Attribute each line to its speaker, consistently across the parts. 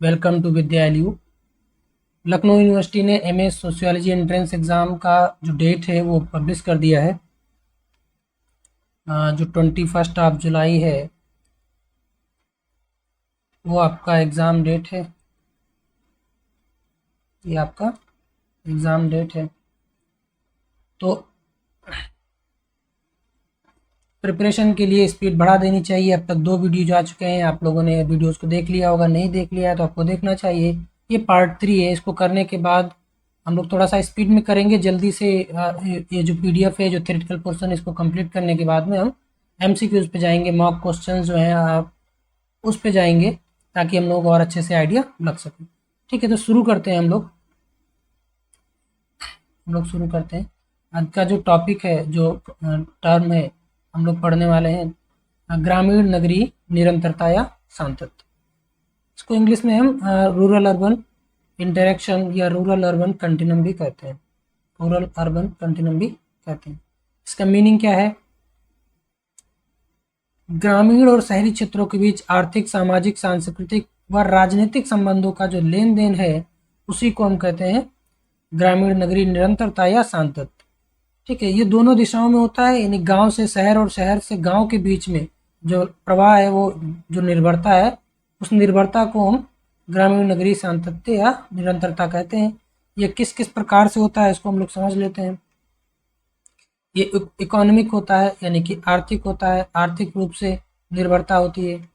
Speaker 1: Welcome to विद्यालयू। Lucknow university ने MA sociology entrance exam का जो डेट है वो पब्लिश कर दिया है। जो 21 जुलाई है वो आपका एग्ज़ाम डेट है। ये आपका एग्ज़ाम डेट है। तो प्रिपरेशन के लिए स्पीड बढ़ा देनी चाहिए। अब तक 2 वीडियो जा चुके हैं, आप लोगों ने वीडियोज़ को देख लिया होगा। नहीं देख लिया है तो आपको देखना चाहिए। ये पार्ट 3 है। इसको करने के बाद हम लोग थोड़ा सा स्पीड में करेंगे जल्दी से। ये जो पीडीएफ है, जो थ्योरेटिकल पोर्शन, इसको कंप्लीट करने के बाद में हम एमसीक्यूज़ पे जाएंगे। मॉक क्वेश्चन जो हैं आप उस पे जाएंगे ताकि हम लोगों को और अच्छे से आइडिया लग सके। ठीक है, तो शुरू करते हैं हम लोग शुरू करते हैं। आज का जो टॉपिक है, जो टर्म है हम लोग पढ़ने वाले हैं, ग्रामीण नगरीय निरंतरता या सांतत्य। इसको इंग्लिश में हम रूरल अर्बन इंटरेक्शन या रूरल अर्बन कंटिन्यूम भी कहते हैं। रूरल अर्बन कंटिन्यूम भी कहते हैं। इसका मीनिंग क्या है? ग्रामीण और शहरी क्षेत्रों के बीच आर्थिक, सामाजिक, सांस्कृतिक व राजनीतिक संबंधों का जो लेन देन है उसी को हम कहते हैं ग्रामीण नगरीय निरंतरता या सांतत्य। ठीक है, ये दोनों दिशाओं में होता है, यानी गांव से शहर और शहर से गांव के बीच में जो प्रवाह है, वो जो निर्भरता है, उस निर्भरता को हम ग्रामीण नगरीय सांतत्य या निरंतरता कहते हैं। ये किस किस प्रकार से होता है इसको हम लोग समझ लेते हैं। ये इकोनॉमिक होता है, यानी कि आर्थिक होता है, आर्थिक रूप से निर्भरता होती है।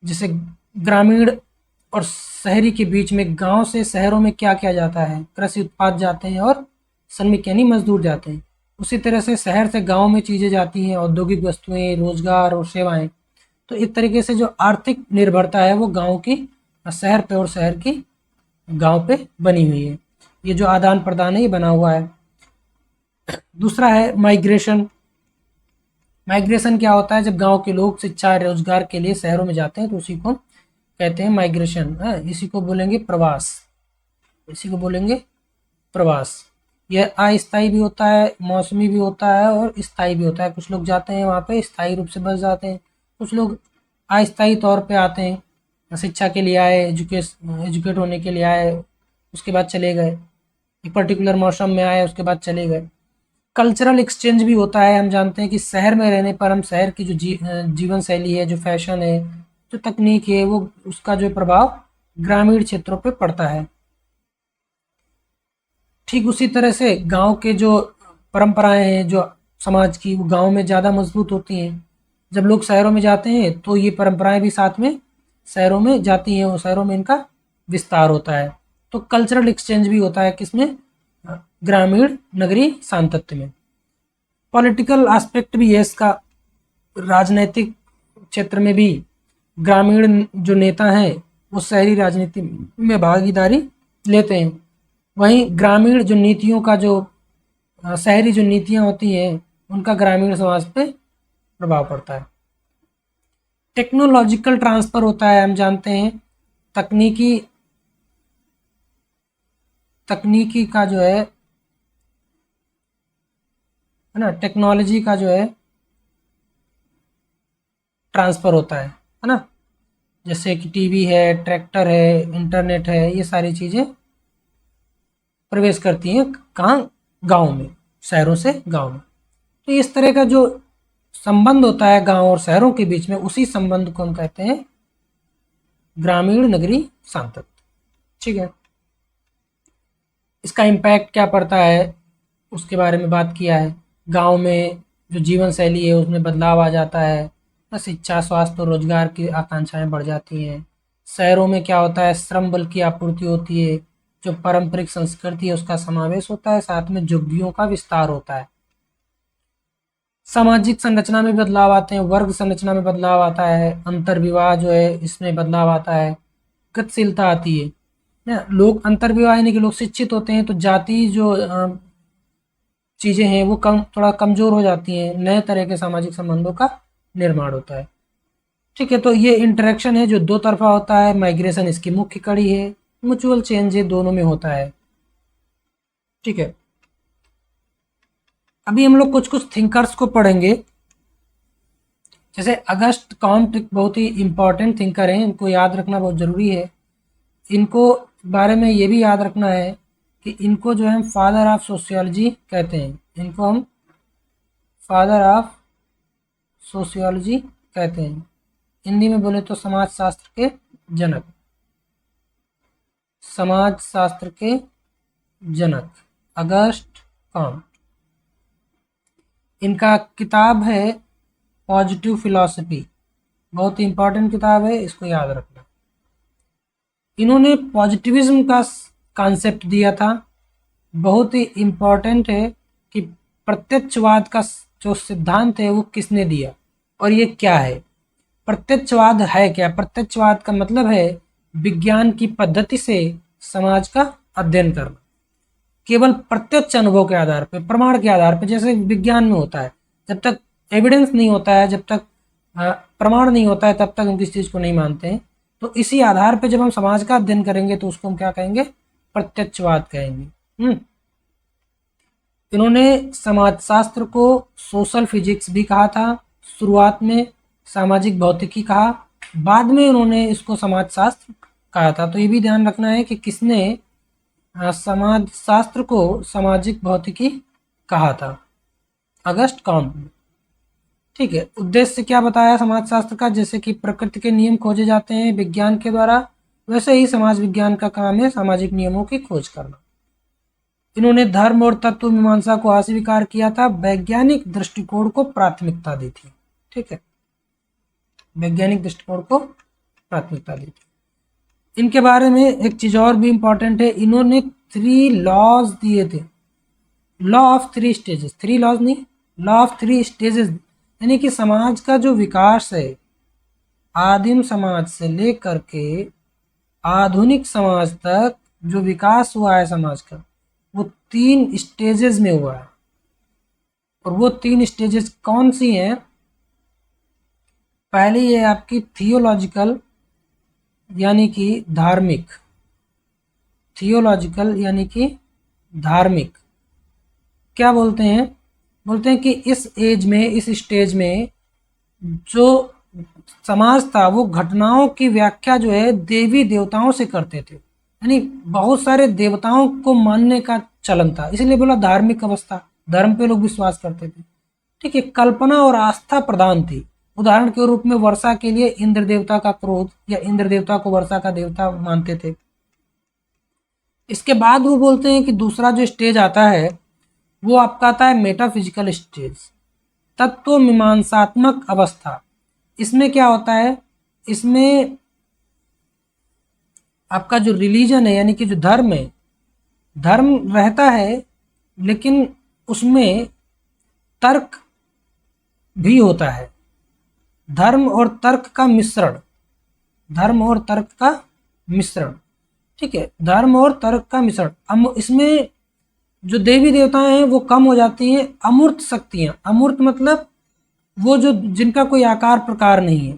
Speaker 1: जैसे ग्रामीण और शहरी के बीच में, गांव से शहरों में क्या किया जाता है? कृषि उत्पाद जाते हैं और श्रमिक यानी मजदूर जाते हैं। उसी तरह से शहर से गांव में चीज़ें जाती हैं, औद्योगिक वस्तुएं, रोजगार और सेवाएं। तो एक तरीके से जो आर्थिक निर्भरता है वो गांव की शहर पे और शहर की गांव पे बनी हुई है। ये जो आदान प्रदान है ये बना हुआ है। दूसरा है माइग्रेशन। माइग्रेशन क्या होता है? जब गांव के लोग शिक्षा रोजगार के लिए शहरों में जाते हैं तो उसी को कहते हैं माइग्रेशन। इसी को बोलेंगे प्रवास। इसी को बोलेंगे प्रवास। यह अस्थायी भी होता है, मौसमी भी होता है और स्थायी भी होता है। कुछ लोग जाते हैं वहाँ पे स्थायी रूप से बस जाते हैं, कुछ लोग अस्थायी तौर पे आते हैं, शिक्षा के लिए आए, एजुकेट होने के लिए आए, उसके बाद चले गए। एक पर्टिकुलर मौसम में आए, उसके बाद चले गए। कल्चरल एक्सचेंज भी होता है। हम जानते हैं कि शहर में रहने पर हम शहर की जो जीवन शैली है, जो फैशन है, जो तकनीक है, वो उसका जो प्रभाव ग्रामीण क्षेत्रों पे पड़ता है। ठीक उसी तरह से गांव के जो परंपराएं हैं, जो समाज की, वो गांव में ज़्यादा मजबूत होती हैं। जब लोग शहरों में जाते हैं तो ये परंपराएं भी साथ में शहरों में जाती हैं और शहरों में इनका विस्तार होता है। तो कल्चरल एक्सचेंज भी होता है किसमें? ग्रामीण नगरीय सांतत्य में। पॉलिटिकल एस्पेक्ट भी है इसका। राजनैतिक क्षेत्र में भी ग्रामीण जो नेता हैं वो शहरी राजनीति में भागीदारी लेते हैं। वहीं ग्रामीण जो नीतियों का जो शहरी जो नीतियां होती हैं उनका ग्रामीण समाज पे प्रभाव पड़ता है। टेक्नोलॉजिकल ट्रांसफ़र होता है। हम जानते हैं तकनीकी तकनीकी का जो है ना, टेक्नोलॉजी का जो है ट्रांसफ़र होता है ना। जैसे कि टीवी है, ट्रैक्टर है, इंटरनेट है, ये सारी चीज़ें प्रवेश करती हैं कहाँ? गांव में, शहरों से गांव में। तो इस तरह का जो संबंध होता है गांव और शहरों के बीच में, उसी संबंध को हम कहते हैं ग्रामीण नगरीय सांतत्य। ठीक है, इसका इम्पैक्ट क्या पड़ता है उसके बारे में बात किया है। गांव में जो जीवन शैली है उसमें बदलाव आ जाता है। शिक्षा, स्वास्थ्य और रोजगार की आकांक्षाएं बढ़ जाती हैं। शहरों में क्या होता है? श्रम बल की आपूर्ति होती है, जो पारंपरिक संस्कृति है उसका समावेश होता है, साथ में झुग्गियों का विस्तार होता है। सामाजिक संरचना में बदलाव आते हैं, वर्ग संरचना में बदलाव आता है, अंतर्विवाह जो है इसमें बदलाव आता है, गतिशीलता आती है ना। लोग अंतर्विवाह यानी कि लोग शिक्षित होते हैं तो जाति जो चीज़ें हैं वो थोड़ा कमज़ोर हो जाती हैं। नए तरह के सामाजिक संबंधों का निर्माण होता है। ठीक है, तो ये इंटरेक्शन है जो दो तरफा होता है। माइग्रेशन इसकी मुख्य कड़ी है। म्यूचुअल चेंज है दोनों में होता है। ठीक है, अभी हम लोग कुछ कुछ थिंकर्स को पढ़ेंगे जैसे अगस्ट कॉम्ट एक बहुत ही इम्पोर्टेंट थिंकर हैं, इनको याद रखना बहुत ज़रूरी है। इनको बारे में ये भी याद रखना है कि इनको जो है हम फादर ऑफ सोशियोलॉजी कहते हैं। इनको हम फादर ऑफ सोशियोलॉजी कहते हैं। हिंदी में बोले तो समाजशास्त्र के जनक, समाजशास्त्र के जनक अगस्ट कॉम्ट। इनका किताब है पॉजिटिव फिलॉसफी, बहुत ही इंपॉर्टेंट किताब है, इसको याद रखना। इन्होंने पॉजिटिविज्म का कॉन्सेप्ट दिया था, बहुत ही इम्पॉर्टेंट है कि प्रत्यक्षवाद का जो सिद्धांत है वो किसने दिया और ये क्या है। प्रत्यक्षवाद है क्या? प्रत्यक्षवाद का मतलब है विज्ञान की पद्धति से समाज का अध्ययन करना, केवल प्रत्यक्ष अनुभव के आधार पर, प्रमाण के आधार पर, जैसे विज्ञान में होता है। जब तक एविडेंस नहीं होता है, जब तक प्रमाण नहीं होता है, तब तक हम किसी चीज़ को नहीं मानते हैं। तो इसी आधार पर जब हम समाज का अध्ययन करेंगे तो उसको हम क्या कहेंगे? प्रत्यक्षवाद कहेंगे। इन्होंने समाजशास्त्र को सोशल फिजिक्स भी कहा था, शुरुआत में सामाजिक भौतिकी कहा, बाद में उन्होंने इसको समाजशास्त्र कहा था। तो ये भी ध्यान रखना है कि किसने समाजशास्त्र को सामाजिक भौतिकी कहा था? August Comte. ठीक है, उद्देश्य क्या बताया समाजशास्त्र का? जैसे कि प्रकृति के नियम खोजे जाते हैं विज्ञान के द्वारा, वैसे ही समाज विज्ञान का काम है सामाजिक नियमों की खोज करना। इन्होंने धर्म और तत्व मीमांसा को अस्वीकार किया था, वैज्ञानिक दृष्टिकोण को प्राथमिकता दी थी। ठीक है, वैज्ञानिक दृष्टिकोण को प्राथमिकता दी थी। इनके बारे में एक चीज और भी इंपॉर्टेंट है, इन्होंने 3 लॉज दिए थे, लॉ ऑफ 3 स्टेजेस, 3 लॉज नहीं, लॉ ऑफ 3 स्टेजेस, यानी कि समाज का जो विकास है आदिम समाज से लेकर के आधुनिक समाज तक जो विकास हुआ है समाज का, वो 3 स्टेजेस में हुआ है। और वो 3 स्टेजेस कौन सी हैं? पहली है आपकी थियोलॉजिकल, यानी कि धार्मिक, थियोलॉजिकल यानी कि धार्मिक। क्या बोलते हैं? बोलते हैं कि इस एज में, इस स्टेज में जो समाज था वो घटनाओं की व्याख्या जो है देवी देवताओं से करते थे, यानी बहुत सारे देवताओं को मानने का चलन था, इसलिए बोला धार्मिक अवस्था, धर्म पे लोग विश्वास करते थे। ठीक है, कल्पना और आस्था प्रधान थी। उदाहरण के रूप में वर्षा के लिए इंद्र देवता का क्रोध, या इंद्र देवता को वर्षा का देवता मानते थे। इसके बाद वो बोलते हैं कि दूसरा जो स्टेज आता है वो आपका आता है मेटाफिजिकल स्टेज, तत्व मीमांसात्मक अवस्था। इसमें क्या होता है? इसमें आपका जो रिलीजन है, यानी कि जो धर्म है, धर्म रहता है लेकिन उसमें तर्क भी होता है, धर्म और तर्क का मिश्रण, धर्म और तर्क का मिश्रण। ठीक है, धर्म और तर्क का मिश्रण। इसमें जो देवी देवताएं हैं वो कम हो जाती हैं, अमूर्त शक्तियां, अमूर्त मतलब वो जो जिनका कोई आकार प्रकार नहीं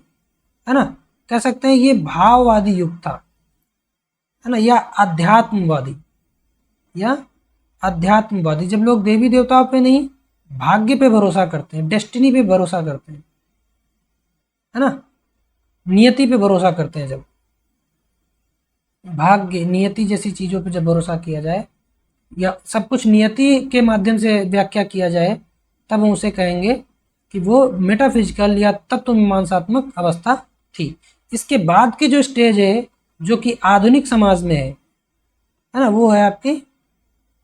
Speaker 1: है ना, कह सकते हैं ये भाववादी युग था, है ना, या अध्यात्मवादी, या अध्यात्मवादी। जब लोग देवी देवताओं पे नहीं, भाग्य पे भरोसा करते हैं, डेस्टिनी पे भरोसा करते हैं, है ना, नियति पे भरोसा करते हैं, जब भाग्य, नियति जैसी चीजों पे जब भरोसा किया जाए या सब कुछ नियति के माध्यम से व्याख्या किया जाए, तब हम उसे कहेंगे कि वो मेटाफिजिकल या तत्व मीमांसात्मक अवस्था थी। इसके बाद की जो स्टेज है जो कि आधुनिक समाज में है ना, वो है आपकी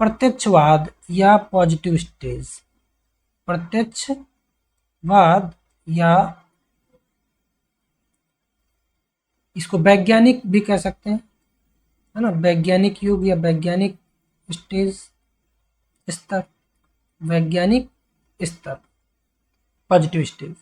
Speaker 1: प्रत्यक्षवाद या पॉजिटिव स्टेज। प्रत्यक्षवाद या इसको वैज्ञानिक भी कह सकते हैं, है ना, वैज्ञानिक युग या वैज्ञानिक स्टेज, स्तर, वैज्ञानिक स्तर, पॉजिटिव स्टेज।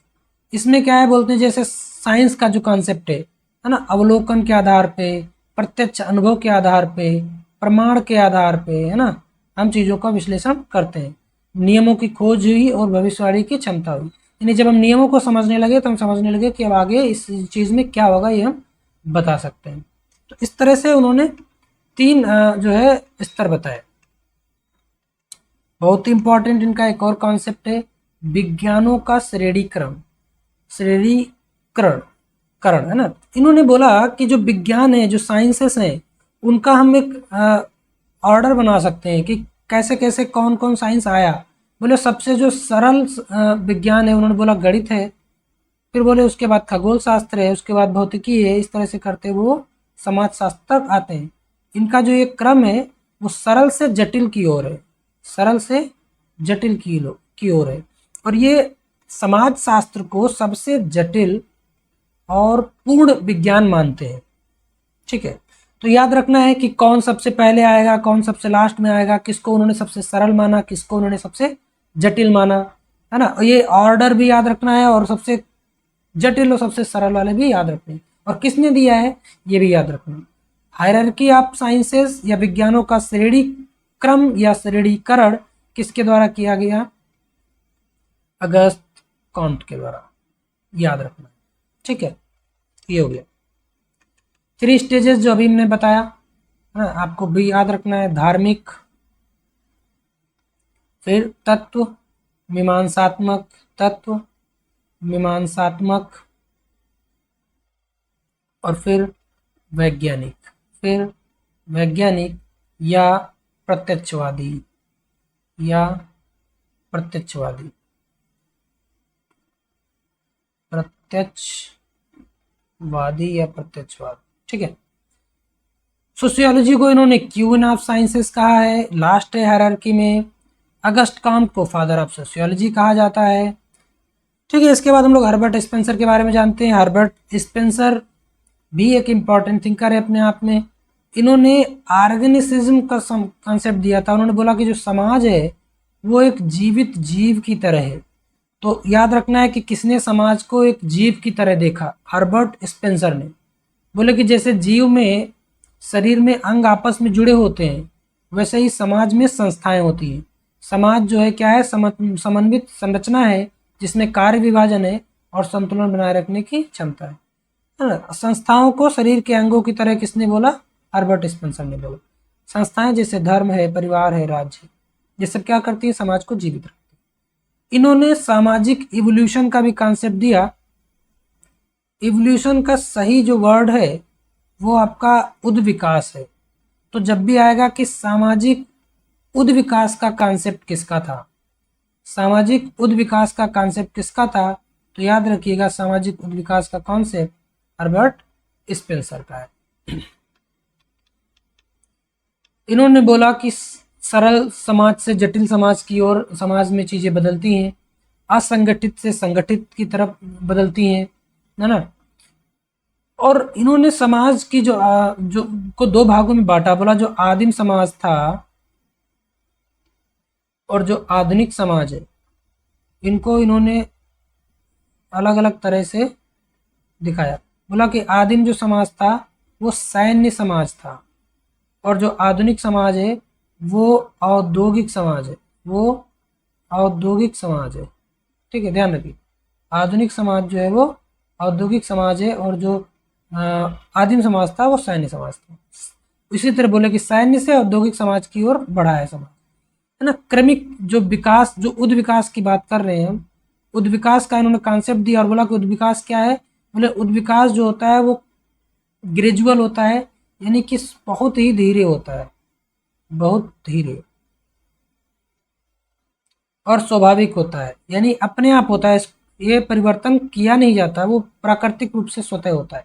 Speaker 1: इसमें क्या है बोलते हैं, जैसे साइंस का जो कॉन्सेप्ट है ना, अवलोकन के आधार पे, प्रत्यक्ष अनुभव के आधार पे, प्रमाण के आधार पे, है ना, हम चीज़ों का विश्लेषण करते हैं। नियमों की खोज हुई और भविष्यवाणी की क्षमता हुई, यानी जब हम नियमों को समझने लगे तो हम समझने लगे कि अब आगे इस चीज़ में क्या होगा ये हम बता सकते हैं। तो इस तरह से उन्होंने 3 जो है स्तर बताए। बहुत ही इंपॉर्टेंट इनका एक और कॉन्सेप्ट है विज्ञानों का श्रेणी क्रम। श्रेणीकरण करण, है ना। इन्होंने बोला कि जो विज्ञान है, जो साइंसेस हैं, उनका हम एक ऑर्डर बना सकते हैं कि कैसे कैसे कौन कौन साइंस आया। बोले सबसे जो सरल विज्ञान है, उन्होंने बोला गणित है, फिर बोले उसके बाद खगोल शास्त्र है, उसके बाद भौतिकी है, इस तरह से करते वो समाज शास्त्र तक आते हैं। इनका जो एक क्रम है वो सरल से जटिल की ओर है, सरल से जटिल की ओर है। और ये समाज शास्त्र को सबसे जटिल और पूर्ण विज्ञान मानते हैं। ठीक है, तो याद रखना है कि कौन सबसे पहले आएगा, कौन सबसे लास्ट में आएगा, किसको उन्होंने सबसे सरल माना, किसको उन्होंने सबसे जटिल माना, है ना। ये ऑर्डर भी याद रखना है और सबसे जटिल और सबसे सरल वाले भी याद रखने हैं। और किसने दिया है ये भी याद रखना। हायरार्की ऑफ साइंसेस या विज्ञानों का श्रेणी क्रम या श्रेणीकरण किसके द्वारा किया गया? अगस्त कॉन्ट के द्वारा, याद रखना। ठीक है, ये हो गया 3 स्टेजेस जो अभी हमने बताया, है ना, आपको भी याद रखना है। धार्मिक, फिर तत्व मीमांसात्मक, तत्व मीमांसात्मक, और फिर वैज्ञानिक, फिर वैज्ञानिक या प्रत्यक्षवादी, या प्रत्यक्षवादी, प्रत्यक्षवादी या प्रत्यक्षवादी। ठीक है, सोशियोलॉजी को इन्होंने क्वीन ऑफ साइंसेस कहा है, लास्ट है हायरार्की में। अगस्ट कॉम्ट को फादर ऑफ सोशियोलॉजी कहा जाता है। ठीक है, इसके बाद हम लोग हर्बर्ट स्पेंसर के बारे में जानते हैं। हर्बर्ट स्पेंसर भी एक इम्पॉर्टेंट थिंकर है अपने आप में। इन्होंने ऑर्गेनिसिज्म का कॉन्सेप्ट दिया था। उन्होंने बोला कि जो समाज है वो एक जीवित जीव की तरह है। तो याद रखना है कि किसने समाज को एक जीव की तरह देखा? हर्बर्ट स्पेंसर ने। बोले कि जैसे जीव में शरीर में अंग आपस में जुड़े होते हैं, वैसे ही समाज में संस्थाएं होती हैं। समाज जो है क्या है? समन्वित संरचना है जिसमें कार्य विभाजन है और संतुलन बनाए रखने की क्षमता है ना। संस्थाओं को शरीर के अंगों की तरह किसने बोला? हर्बर्ट स्पेंसर ने बोला। संस्थाएं जैसे धर्म है, परिवार है, राज्य है, ये सब क्या करती है? समाज को जीवित रखती है। इन्होंने सामाजिक इवोल्यूशन का भी कॉन्सेप्ट दिया। इवोल्यूशन का सही जो वर्ड है वो आपका उद्विकास है। तो जब भी आएगा कि सामाजिक उद्विकास का कॉन्सेप्ट किसका था, सामाजिक उद्विकास का कॉन्सेप्ट किसका था, तो याद रखिएगा सामाजिक उद्विकास का कॉन्सेप्ट हर्बर्ट स्पेंसर का है। इन्होंने बोला कि सरल समाज से जटिल समाज की ओर समाज में चीजें बदलती हैं, असंगठित से संगठित की तरफ बदलती हैं, है ना। और इन्होंने समाज की जो को 2 भागों में बांटा। बोला जो आदिम समाज था और जो आधुनिक समाज है, इनको इन्होंने अलग अलग तरह से दिखाया। बोला कि आदिम जो समाज था वो सैन्य समाज था, और जो आधुनिक समाज है वो औद्योगिक समाज है, वो औद्योगिक समाज है। ठीक है, ध्यान रखिए, आधुनिक समाज जो है वो औद्योगिक समाज है, और जो आदिम समाज था वो सैन्य समाज था। इसी तरह बोले कि सैन्य से औद्योगिक समाज की ओर बढ़ा है समाज, है ना। क्रमिक जो विकास, जो उद्विकास की बात कर रहे हैं हम, उद्विकास का इन्होंने कॉन्सेप्ट दिया और बोला कि उद्विकास क्या है? बोले उद्विकास जो होता है वो ग्रेजुअल होता है, यानी कि बहुत ही धीरे होता है, बहुत धीरे, और स्वाभाविक होता है, यानी अपने आप होता है, ये परिवर्तन किया नहीं जाता, वो प्राकृतिक रूप से स्वतः होता है।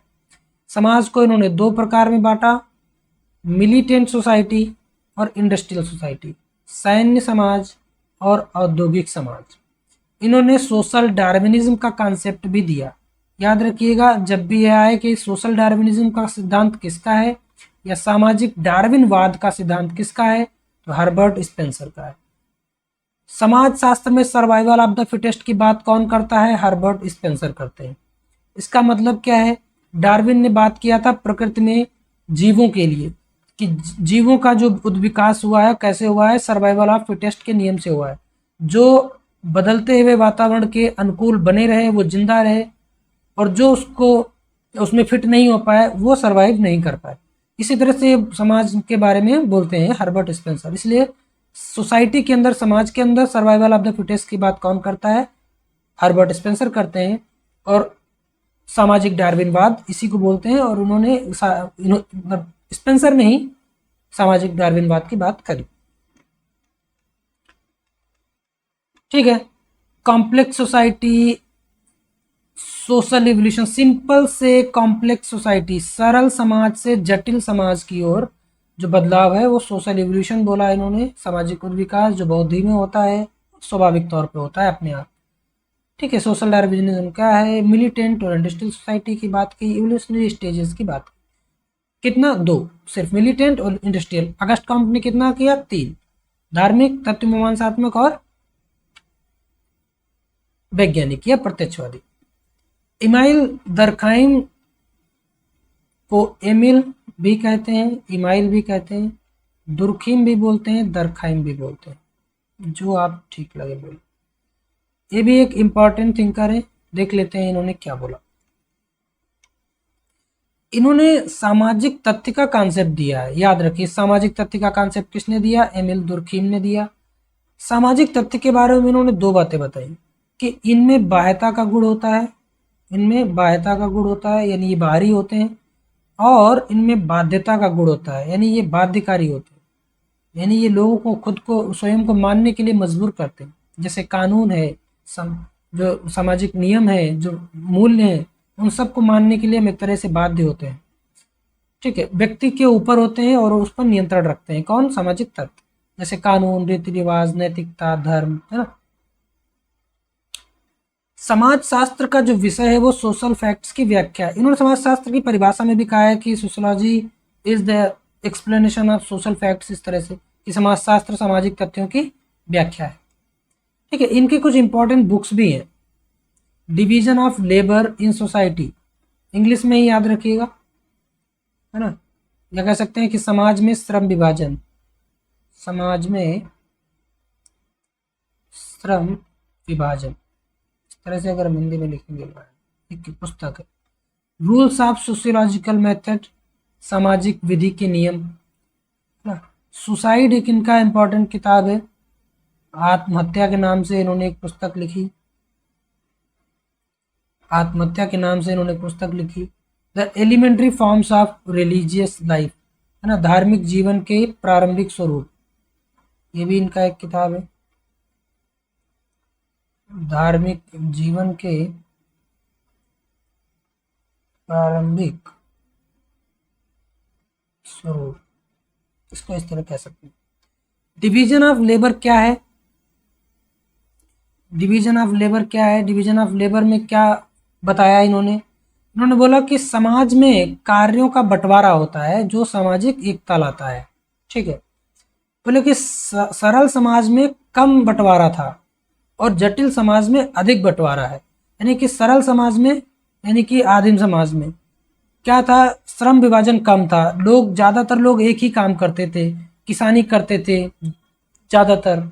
Speaker 1: समाज को इन्होंने 2 प्रकार में बांटा, मिलिटेंट सोसाइटी और इंडस्ट्रियल सोसाइटी, सैन्य समाज और औद्योगिक समाज। इन्होंने सोशल डार्विनिज्म का कॉन्सेप्ट भी दिया। याद रखिएगा, जब भी यह आए कि सोशल डार्विनिज्म का सिद्धांत किसका है या सामाजिक डार्विनवाद का सिद्धांत किसका है, तो हर्बर्ट स्पेंसर का है। समाज शास्त्र में सर्वाइवल ऑफ द फिटेस्ट की बात कौन करता है? हर्बर्ट स्पेंसर करते हैं। इसका मतलब क्या है? डार्विन ने बात किया था प्रकृति में जीवों के लिए कि जीवों का जो उद्विकास हुआ है कैसे हुआ है? सर्वाइवल ऑफ फिटेस्ट के नियम से हुआ है। जो बदलते हुए वातावरण के अनुकूल बने रहे वो जिंदा रहे, और जो उसमें फिट नहीं हो पाए वो सरवाइव नहीं कर पाए। इसी तरह से समाज के बारे में बोलते हैं हर्बर्ट स्पेंसर। इसलिए सोसाइटी के अंदर, समाज के अंदर सर्वाइवल ऑफ द फिटेस्ट की बात कौन करता है? हर्बर्ट स्पेंसर करते हैं। और सामाजिक डार्विनवाद इसी को बोलते हैं। और उन्होंने मतलब स्पेंसर ने ही सामाजिक डार्विनवाद की बात करी। ठीक है। Complex society, social evolution, simple से कॉम्प्लेक्स सोसाइटी, सरल समाज से जटिल समाज की ओर जो बदलाव है वो सोशल इवोल्यूशन बोला इन्होंने। सामाजिक विकास जो बहुत धीमे होता है, स्वाभाविक तौर पे होता है अपने आप। ठीक है। सोशल डार्विनिज्म क्या है? मिलिटेंट और इंडस्ट्रियल सोसाइटी की बात की, इवोल्यूशनरी स्टेजेस की बात की। कितना? 2 सिर्फ, मिलिटेंट और इंडस्ट्रियल। अगस्त कॉम्प ने कितना किया? 3। धार्मिक, तत्व मीमांसात्मक और वैज्ञानिक या प्रत्यक्षवादी। इमाइल दरखाइम को एमिल भी कहते हैं, इमाइल भी कहते हैं, दुर्खिम भी बोलते हैं, दरखाइम भी बोलते हैं, जो आप ठीक लगे बोलो। ये भी एक इम्पॉर्टेंट थिंकर है, देख लेते हैं इन्होंने क्या बोला। इन्होंने सामाजिक तथ्य का कॉन्सेप्ट दिया है, याद रखिए सामाजिक तथ्य का कॉन्सेप्ट किसने दिया? एमिल दुर्खिम ने दिया। सामाजिक तथ्य के बारे में इन्होंने 2 बातें बताई कि इनमें बाह्यता का गुण होता है, इनमें बाह्यता का गुण होता है यानी ये बाहरी होते हैं, और इनमें बाध्यता का गुण होता है यानी ये बाध्यकारी होते हैं, यानी ये लोगों को खुद को स्वयं को मानने के लिए मजबूर करते हैं। जैसे कानून है, जो सामाजिक नियम है, जो मूल्य हैं, उन सबको मानने के लिए हम एक तरह से बाध्य होते हैं। ठीक है। व्यक्ति के ऊपर होते हैं और उस पर नियंत्रण रखते हैं। कौन? सामाजिक तत्व, जैसे कानून, रीति रिवाज, नैतिकता, धर्म, है ना। समाज शास्त्र का जो विषय है वो सोशल फैक्ट्स की व्याख्या। इन्होंने समाज शास्त्र की परिभाषा में भी कहा है कि sociology is the explanation of social facts, इस तरह से कि समाज शास्त्र सामाजिक तथ्यों की व्याख्या है। ठीक है। इनकी कुछ इंपॉर्टेंट बुक्स भी हैं। Division of labour in society, English में ही याद रखिएगा, है ना। या कह सकते हैं कि समाज में श्रम विभाजन, समाज में श्रम विभाजन, इस तरह से अगर हम हिंदी में लिखेंगे, एक पुस्तक है। रूल्स ऑफ सोशियोलॉजिकल मेथड, सामाजिक विधि के नियम, है ना। सुसाइड एक इनका इम्पोर्टेंट किताब है, आत्महत्या के नाम से इन्होंने एक पुस्तक लिखी, आत्महत्या के नाम से इन्होंने पुस्तक लिखी। The elementary forms of religious life, है ना, धार्मिक जीवन के प्रारंभिक स्वरूप, ये भी इनका एक किताब है। धार्मिक जीवन के प्रारंभिक स्वरूप, इसको इस तरह कह सकते हैं। डिवीजन ऑफ लेबर क्या है? डिवीजन ऑफ लेबर क्या है? डिवीजन ऑफ लेबर में क्या बताया इन्होंने? इन्होंने बोला कि समाज में कार्यों का बंटवारा होता है जो सामाजिक एकता लाता है। ठीक है। बोले कि सरल समाज में कम बंटवारा था और जटिल समाज में अधिक बंटवारा है। यानी कि सरल समाज में, यानी कि आदिम समाज में क्या था? श्रम विभाजन कम था, लोग ज़्यादातर लोग एक ही काम करते थे, किसानी करते थे ज़्यादातर।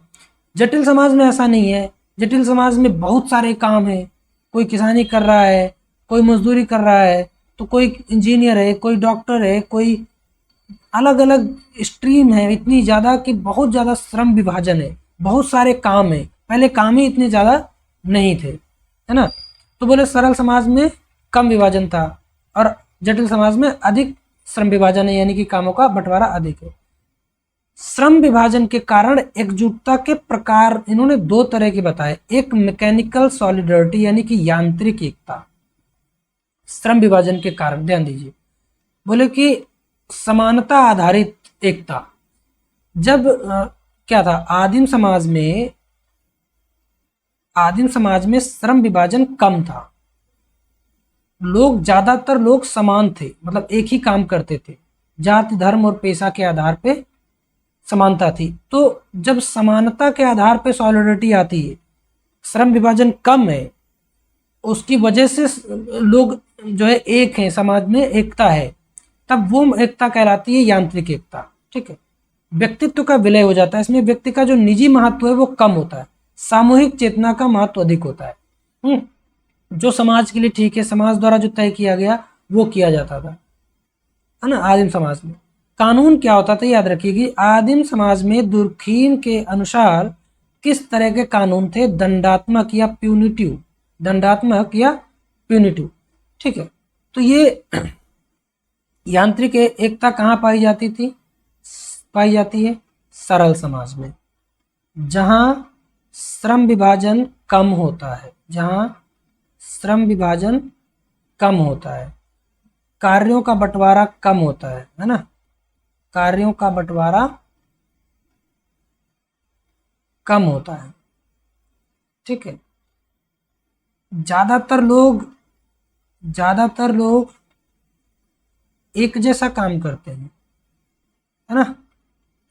Speaker 1: जटिल समाज में ऐसा नहीं है, जटिल समाज में बहुत सारे काम हैं, कोई किसानी कर रहा है, कोई मजदूरी कर रहा है, तो कोई इंजीनियर है, कोई डॉक्टर है, कोई अलग अलग स्ट्रीम है इतनी ज़्यादा कि बहुत ज़्यादा श्रम विभाजन है, बहुत सारे काम है। पहले काम ही इतने ज़्यादा नहीं थे, है ना। तो बोले सरल समाज में कम विभाजन था और जटिल समाज में अधिक श्रम विभाजन है, यानी कि कामों का बंटवारा अधिक है। श्रम विभाजन के कारण एकजुटता के प्रकार इन्होंने 2 तरह के बताए। एक मैकेनिकल सॉलिडरिटी यानी कि यांत्रिक एकता, श्रम विभाजन के कारण, ध्यान दीजिए। बोले कि समानता आधारित एकता, जब क्या था आदिम समाज में श्रम विभाजन कम था, लोग ज़्यादातर लोग समान थे, मतलब एक ही काम करते थे, जाति धर्म और पेशा के आधार पे समानता थी। तो जब समानता के आधार पे सॉलिडरिटी आती है, श्रम विभाजन कम है, उसकी वजह से लोग जो है एक हैं, समाज में एकता है, तब वो एकता कहलाती है यांत्रिक एकता। ठीक है। व्यक्तित्व का विलय हो जाता है, इसमें व्यक्ति का जो निजी महत्व है वो कम होता है, सामूहिक चेतना का महत्व अधिक होता है। जो समाज के लिए ठीक है, समाज द्वारा जो तय किया गया वो किया जाता था, है ना। आदिम समाज में कानून क्या होता था, याद रखिए कि आदिम समाज में दुर्खीम के अनुसार किस तरह के कानून थे? दंडात्मक या प्यूनिटिव, दंडात्मक या प्यूनिटिव। ठीक है, तो ये यांत्रिक एकता कहाँ पाई जाती थी? पाई जाती है सरल समाज में, जहाँ श्रम विभाजन कम होता है, जहाँ श्रम विभाजन कम होता है, कार्यों का बंटवारा कम होता है ना, कार्यों का बंटवारा कम होता है। ठीक है, ज्यादातर लोग एक जैसा काम करते हैं, है ना,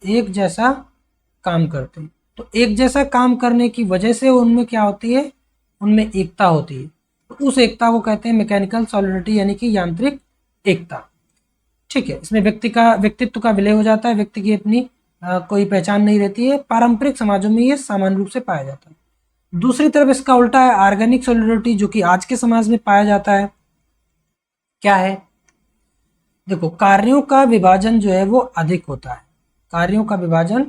Speaker 1: एक जैसा काम करते हैं। तो एक जैसा काम करने की वजह से उनमें क्या होती है? उनमें एकता होती है। तो उस एकता को कहते हैं मैकेनिकल सॉलिडिटी, यानी कि यांत्रिक एकता। ठीक है, इसमें व्यक्तित्व का विलय हो जाता है, व्यक्ति की अपनी कोई पहचान नहीं रहती है। पारंपरिक समाजों में ये सामान्य रूप से पाया जाता है। दूसरी तरफ इसका उल्टा है ऑर्गेनिक सॉलिडिटी, जो कि आज के समाज में पाया जाता है। क्या है? देखो, कार्यों का विभाजन जो है वो अधिक होता है, कार्यों का विभाजन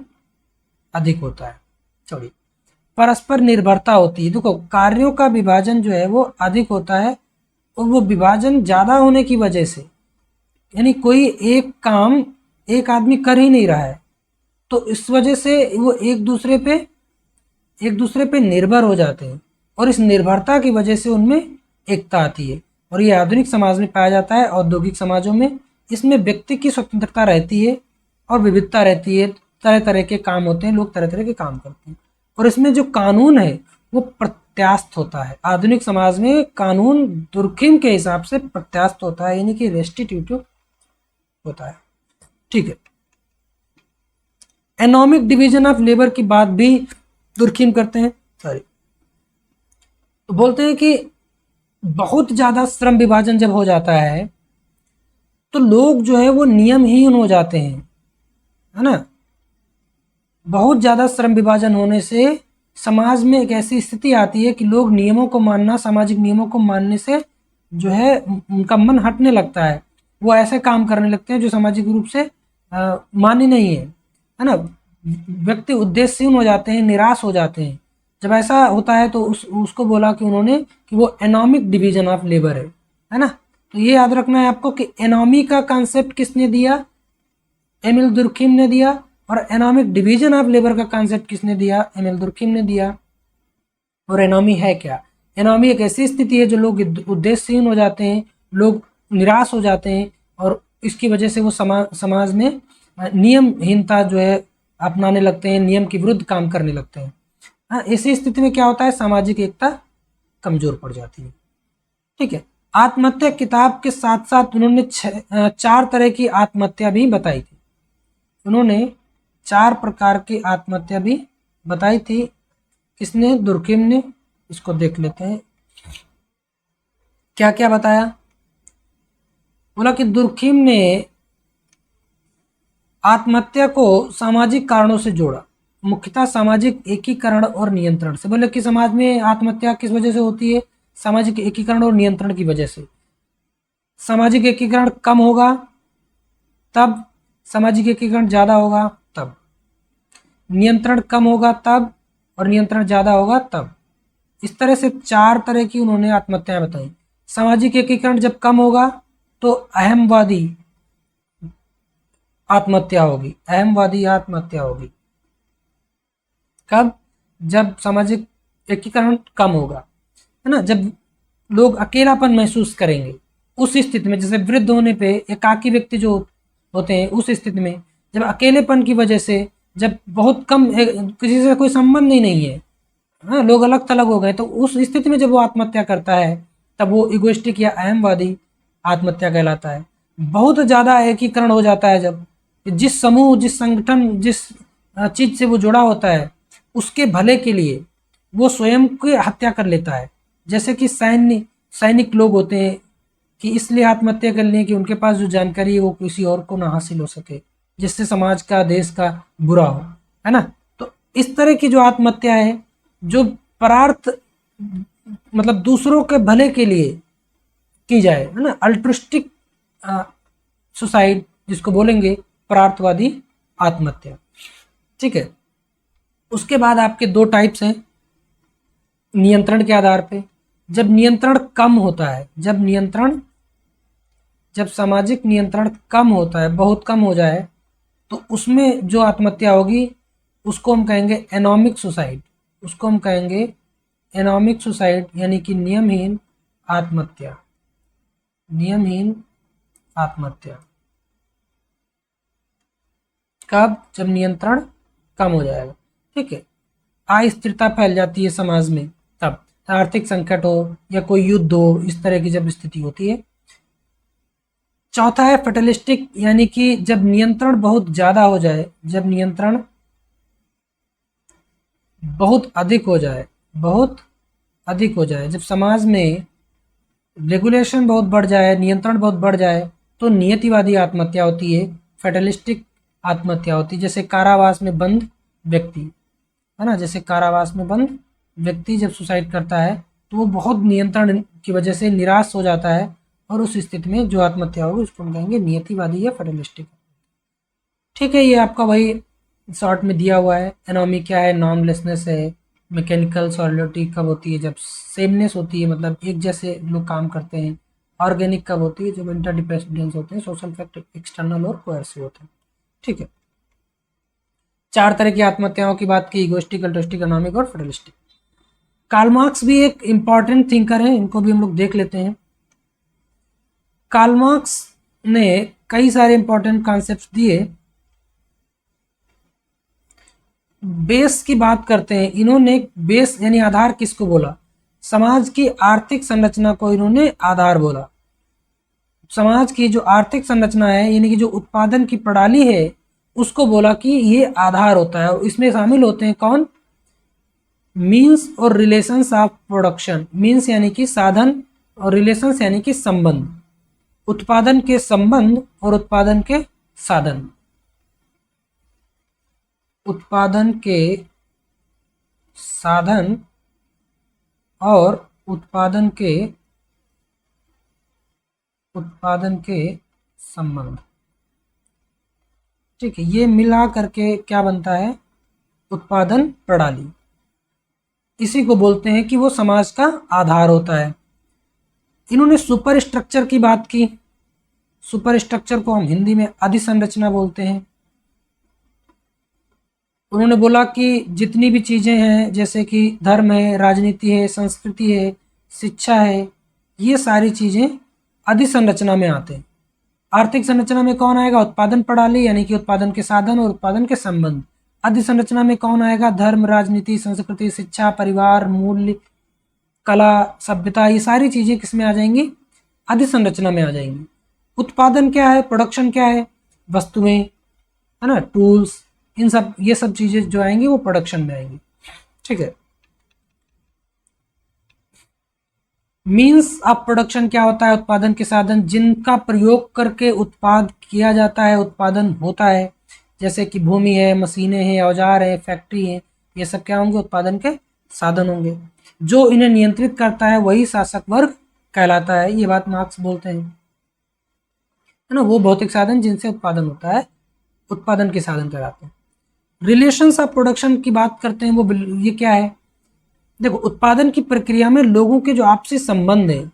Speaker 1: अधिक होता है, सॉरी, परस्पर निर्भरता होती है। देखो, कार्यों का विभाजन जो है वो अधिक होता है, और वो विभाजन ज्यादा होने की वजह से, यानी कोई एक काम एक आदमी कर ही नहीं रहा है, तो इस वजह से वो एक दूसरे पे निर्भर हो जाते हैं, और इस निर्भरता की वजह से उनमें एकता आती है। और ये आधुनिक समाज में पाया जाता है, औद्योगिक समाजों में। इसमें व्यक्ति की स्वतंत्रता रहती है और विविधता रहती है, तरह तरह के काम होते हैं, लोग तरह तरह के काम करते हैं, और इसमें जो कानून है वो प्रत्यास्थ होता है। आधुनिक समाज में कानून दुर्खिम के हिसाब से प्रत्यास्थ होता है, यानी कि रेस्टिट्यूटिव होता है। ठीक है, एनोमिक डिवीजन ऑफ लेबर की बात भी दुर्खिम करते हैं, सॉरी, तो बोलते हैं कि बहुत ज्यादा श्रम विभाजन जब हो जाता है तो लोग जो है वो नियमहीन हो जाते हैं, है ना। बहुत ज्यादा श्रम विभाजन होने से समाज में एक ऐसी स्थिति आती है कि लोग नियमों को मानना, सामाजिक नियमों को मानने से जो है उनका मन हटने लगता है। वो ऐसे काम करने लगते हैं जो सामाजिक रूप से मान्य नहीं है ना। व्यक्ति उद्देश्यहीन हो जाते हैं, निराश हो जाते हैं। जब ऐसा होता है तो उसको बोला कि उन्होंने कि वो एनोमिक डिवीजन ऑफ लेबर है ना। तो ये याद रखना है आपको कि एनोमी का कॉन्सेप्ट किसने दिया? एमिल दुर्खिम ने दिया। और एनोमिक डिवीजन ऑफ लेबर का कॉन्सेप्ट किसने दिया? एमिल दुर्खिम ने दिया। और एनोमी है क्या? एनोमी एक ऐसी स्थिति है जो लोग उद्देश्यहीन हो जाते हैं, लोग निराश हो जाते हैं, और इसकी वजह से वो समाज में नियमहीनता जो है अपनाने लगते हैं, नियम के विरुद्ध काम करने लगते हैं। हाँ, ऐसी स्थिति में क्या होता है? सामाजिक एकता कमजोर पड़ जाती है। ठीक है, आत्महत्या किताब के साथ साथ उन्होंने 4 तरह की आत्महत्या भी बताई थी। उन्होंने 4 प्रकार की आत्महत्या भी बताई थी। किसने? दुर्खिम ने। इसको देख लेते हैं क्या क्या बताया। बोला कि दुर्खिम ने आत्महत्या को सामाजिक कारणों से जोड़ा, मुख्यतः सामाजिक एकीकरण और नियंत्रण से। बोले कि समाज में आत्महत्या किस वजह से होती है? सामाजिक एकीकरण और नियंत्रण की वजह से। सामाजिक एकीकरण कम होगा तब, सामाजिक एकीकरण ज्यादा होगा तब, नियंत्रण कम होगा तब, और नियंत्रण ज्यादा होगा तब। इस तरह से 4 तरह की उन्होंने आत्महत्याएं बताई। सामाजिक एकीकरण जब कम होगा तो अहमवादी आत्महत्या होगी, अहमवादी आत्महत्या होगी। कब? जब सामाजिक एकीकरण कम होगा, है ना। जब लोग अकेलापन महसूस करेंगे, उस स्थिति में, जैसे वृद्ध होने पे एकाकी व्यक्ति जो होते हैं, उस स्थिति में जब अकेलेपन की वजह से, जब बहुत कम किसी से कोई संबंध ही नहीं है, हाँ, लोग अलग थलग हो गए, तो उस स्थिति में जब वो आत्महत्या करता है तब वो इगोइस्टिक या अहमवादी आत्महत्या कहलाता है। बहुत ज़्यादा एकीकरण हो जाता है जब जिस समूह, जिस संगठन, जिस चीज से वो जुड़ा होता है, उसके भले के लिए वो स्वयं की हत्या कर लेता है। जैसे कि सैनिक लोग होते हैं कि इसलिए आत्महत्या कर लें कि उनके पास जो जानकारी है वो किसी और को ना हासिल हो सके, जिससे समाज का, देश का बुरा हो, है ना। तो इस तरह की जो आत्महत्या है, जो परार्थ मतलब दूसरों के भले के लिए की जाए, है ना, अल्ट्रुस्टिक सुसाइड जिसको बोलेंगे, परार्थवादी आत्महत्या। ठीक है, उसके बाद आपके 2 टाइप्स हैं नियंत्रण के आधार पे। जब नियंत्रण कम होता है, जब सामाजिक नियंत्रण कम होता है, बहुत कम हो जाए, तो उसमें जो आत्महत्या होगी उसको हम कहेंगे एनॉमिक सुसाइड। उसको हम कहेंगे एनॉमिक सुसाइड, यानी कि नियमहीन आत्महत्या। नियमहीन आत्महत्या कब? जब नियंत्रण कम हो जाएगा। ठीक है। अस्थिरता फैल जाती है समाज में, तब आर्थिक संकट हो या कोई युद्ध हो, इस तरह की जब स्थिति होती है। चौथा है फेटलिस्टिक, यानी कि जब नियंत्रण बहुत ज्यादा हो जाए, जब नियंत्रण बहुत अधिक हो जाए, बहुत अधिक हो जाए, जब समाज में रेगुलेशन बहुत बढ़ जाए, नियंत्रण बहुत बढ़ जाए, तो नियतिवादी आत्महत्या होती है, फेटलिस्टिक आत्महत्या होती है। जैसे कारावास में बंद व्यक्ति, है ना, जैसे कारावास में बंद व्यक्ति जब सुसाइड करता है तो वो बहुत नियंत्रण की वजह से निराश हो जाता है, और उस स्थिति में जो आत्महत्या होगी उसको हम कहेंगे नियतिवादी या फेटलिस्टिक। ठीक है, ये आपका वही शॉर्ट में दिया हुआ है। एनोमी क्या है? नॉर्मलेसनेस है। मैकेनिकल सॉलिडिटी कब होती है? जब सेमनेस होती है, मतलब एक जैसे लोग काम करते हैं। ऑर्गेनिक कब होती है? जब इंटरडिपेंडेंस होते हैं, सोशल फैक्टर एक्सटर्नल और कोएर्सिव होते हैं। ठीक है, 4 तरह की आत्महत्याओं की बात की, इगोइस्टिक, अल्ट्रुइस्टिक, एनोमिक और फेटलिस्टिक। कार्ल मार्क्स भी एक इंपॉर्टेंट थिंकर है, इनको भी हम लोग देख लेते हैं। कार्ल मार्क्स ने कई सारे इंपॉर्टेंट कॉन्सेप्ट्स दिए। बेस की बात करते हैं, इन्होंने बेस यानी आधार किसको बोला? समाज की आर्थिक संरचना को इन्होंने आधार बोला। समाज की जो आर्थिक संरचना है, यानी कि जो उत्पादन की प्रणाली है, उसको बोला कि ये आधार होता है। इसमें शामिल होते हैं कौन? मीन्स और रिलेशंस ऑफ प्रोडक्शन। मीन्स यानी कि साधन, और रिलेशंस यानी कि संबंध। उत्पादन के संबंध और उत्पादन के साधन। उत्पादन के साधन और उत्पादन के संबंध। ठीक है, ये मिला करके क्या बनता है? उत्पादन प्रणाली। इसी को बोलते हैं कि वो समाज का आधार होता है। इन्होंने सुपर स्ट्रक्चर की बात की। सुपर स्ट्रक्चर को हम हिंदी में अधिसंरचना बोलते हैं। उन्होंने बोला कि जितनी भी चीज़ें हैं, जैसे कि धर्म है, राजनीति है, संस्कृति है, शिक्षा है, ये सारी चीज़ें अधिसंरचना में आते हैं। आर्थिक संरचना में कौन आएगा? उत्पादन प्रणाली, यानी कि उत्पादन के साधन और उत्पादन के संबंध। अधिसंरचना में कौन आएगा? धर्म, राजनीति, संस्कृति, शिक्षा, परिवार, मूल्य, कला, सभ्यता, ये सारी चीज़ें किस में आ जाएंगी? अधिसंरचना में आ जाएंगी। उत्पादन क्या है? प्रोडक्शन क्या है? वस्तुएं, है ना, टूल्स, इन सब, ये सब चीजें जो आएंगी वो प्रोडक्शन में आएंगी। ठीक है। मीन्स ऑफ प्रोडक्शन क्या होता है? उत्पादन के साधन जिनका प्रयोग करके उत्पाद किया जाता है, उत्पादन होता है। जैसे कि भूमि है, मशीनें हैं, औजार है, फैक्ट्री है, ये सब क्या होंगे? उत्पादन के साधन होंगे। जो इन्हें नियंत्रित करता है वही शासक वर्ग कहलाता है। ये बात मार्क्स बोलते हैं, है ना। वो भौतिक साधन जिनसे उत्पादन होता है, उत्पादन के साधन कहलाते हैं। रिलेशंस ऑफ प्रोडक्शन की बात करते हैं, वो ये क्या है? देखो, उत्पादन की प्रक्रिया में लोगों के जो आपसी संबंध है,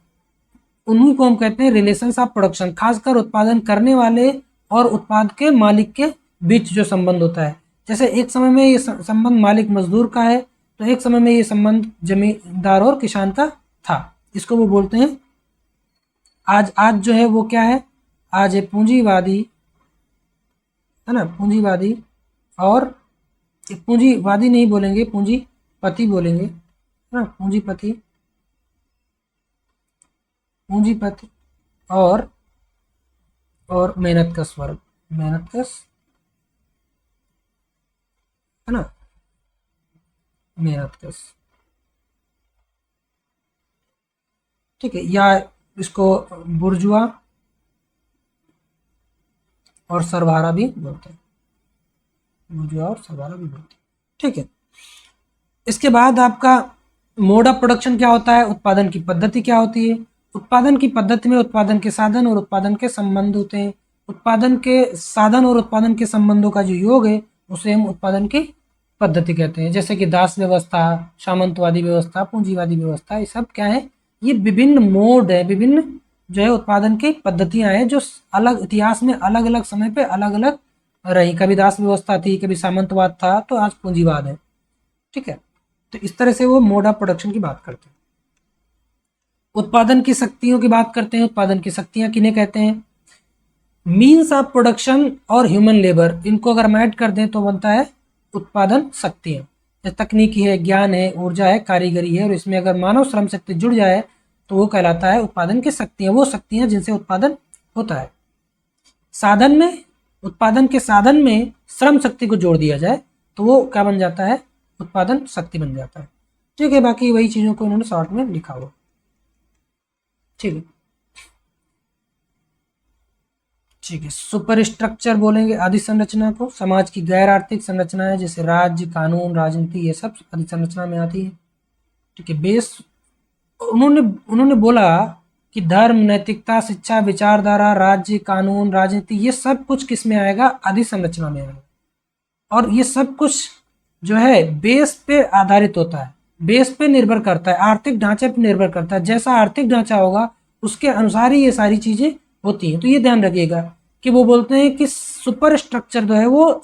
Speaker 1: उन्हीं को हम कहते हैं रिलेशंस ऑफ प्रोडक्शन। खासकर उत्पादन करने वाले और उत्पाद के मालिक के बीच जो संबंध होता है। जैसे एक समय में ये संबंध मालिक मजदूर का है, तो एक समय में ये संबंध जमींदार और किसान का था। इसको वो बोलते हैं, आज जो है वो क्या है? आज है पूंजीवादी, है ना, पूंजीवादी। और पूंजीवादी नहीं बोलेंगे, पूंजीपति बोलेंगे, है ना, पूंजीपति, पूंजीपति और मेहनतकश वर्ग, मेहनतकश, है ना, मेहनतकश। ठीक है, या इसको बुर्जुआ और सरवारा भी बोलते हैं, बुर्जुआ और सरवारा भी बोलते हैं। ठीक है। इसके बाद आपका मोड ऑफ प्रोडक्शन क्या होता है? उत्पादन की पद्धति क्या होती है? उत्पादन की पद्धति में उत्पादन के साधन और उत्पादन के संबंध होते हैं। उत्पादन के साधन और उत्पादन के संबंधों का जो योग है उसे हम उत्पादन की पद्धति कहते हैं। जैसे कि दास व्यवस्था, सामंतवादी व्यवस्था, पूंजीवादी व्यवस्था, ये सब क्या है? ये विभिन्न मोड है, विभिन्न जो है उत्पादन की पद्धतियां हैं जो अलग इतिहास में अलग अलग समय पे अलग अलग रही। कभी दास व्यवस्था थी, कभी सामंतवाद था, तो आज पूंजीवाद है। ठीक है, तो इस तरह से वो मोड ऑफ प्रोडक्शन की बात करते हैं। उत्पादन की शक्तियों की बात करते हैं। उत्पादन की शक्तियां किन्हें कहते हैं? मीन्स ऑफ प्रोडक्शन और ह्यूमन लेबर, इनको अगर हम ऐड कर दें तो बनता है उत्पादन शक्तियां। जैसे तकनीकी है, ज्ञान है, ऊर्जा है, कारीगरी है, और इसमें अगर मानव श्रम शक्ति जुड़ जाए तो वो कहलाता है उत्पादन की शक्तियां, वो शक्तियां जिनसे उत्पादन होता है। साधन में, उत्पादन के साधन में श्रम शक्ति को जोड़ दिया जाए तो वो क्या बन जाता है? उत्पादन शक्ति बन जाता है। ठीक है, बाकी वही चीज़ों को इन्होंने शॉर्ट में लिखा हुआ। ठीक है, ठीक है। सुपर स्ट्रक्चर बोलेंगे आदि संरचना को। समाज की गैर आर्थिक संरचनाएं जैसे राज्य, कानून, राजनीति, ये सब आदि संरचना में आती है। ठीक है। बेस, उन्होंने बोला कि धर्म, नैतिकता, शिक्षा, विचारधारा, राज्य, कानून, राजनीति, ये सब कुछ किस में आएगा? आदि संरचना में आएगा। और ये सब कुछ जो है बेस पे आधारित होता है, बेस पे निर्भर करता है, आर्थिक ढांचे पे निर्भर करता है। जैसा आर्थिक ढांचा होगा उसके अनुसार ही ये सारी चीजें होती हैं। तो ये ध्यान रखिएगा कि वो बोलते हैं कि सुपर स्ट्रक्चर जो है वो